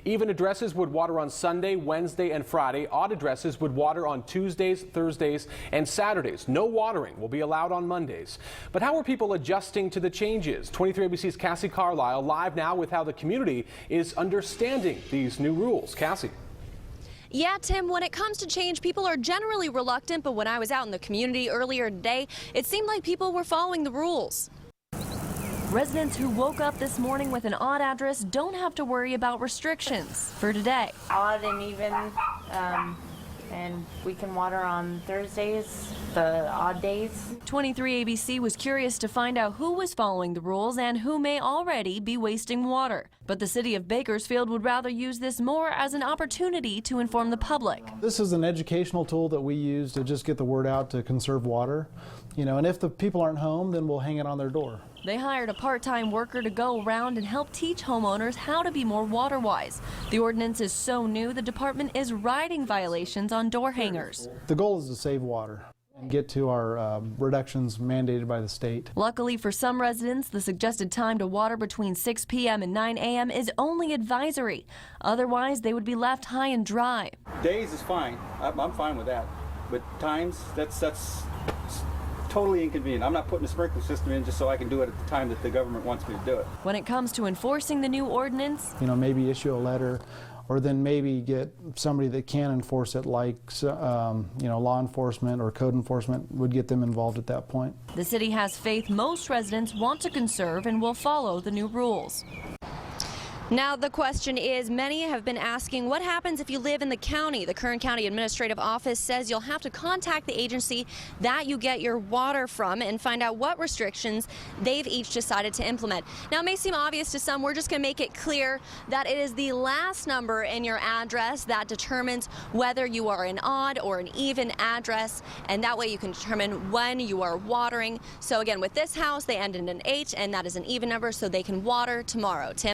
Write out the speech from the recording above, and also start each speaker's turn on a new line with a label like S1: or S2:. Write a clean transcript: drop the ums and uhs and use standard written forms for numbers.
S1: Even addresses would water on Sunday, Wednesday, and Friday. Odd addresses would water on Tuesdays, Thursdays, and Saturdays. No watering will be allowed on Mondays. But how are people adjusting to the changes? 23 ABC's Cassie Carlisle live now with how the community is understanding these new rules. Cassie.
S2: Yeah, Tim, when it comes to change, people are generally reluctant, but when I was out in the community earlier today, it seemed like people were following the rules. Residents who woke up this morning with an odd address don't have to worry about restrictions for today.
S3: Odd and even, and we can water on Thursdays, the odd days.
S2: 23 ABC was curious to find out who was following the rules and who may already be wasting water. But the city of Bakersfield would rather use this more as an opportunity to inform the public.
S4: This is an educational tool that we use to just get the word out to conserve water. And if the people aren't home, then we'll hang it on their door.
S2: They hired a part-time worker to go around and help teach homeowners how to be more water-wise. The ordinance is so new, the department is writing violations on door hangers.
S4: The goal is to save water and get to our reductions mandated by the state.
S2: Luckily for some residents, the suggested time to water between 6 p.m. and 9 a.m. is only advisory. Otherwise, they would be left high and dry.
S5: Days is fine. I'm fine with that. But times, that's totally inconvenient. I'm not putting a sprinkler system in just so I can do it at the time that the government wants me to do it.
S2: When it comes to enforcing the new ordinance,
S4: maybe issue a letter, or then maybe get somebody that can enforce it, like law enforcement or code enforcement, would get them involved at that point.
S2: The city has faith most residents want to conserve and will follow the new rules. Now the question is, many have been asking, what happens if you live in the county? The Kern County Administrative Office says you'll have to contact the agency that you get your water from and find out what restrictions they've each decided to implement. Now it may seem obvious to some, we're just going to make it clear that it is the last number in your address that determines whether you are an odd or an even address, and that way you can determine when you are watering. So again, with this house, they end in an 8, and that is an even number, so they can water tomorrow. Tim?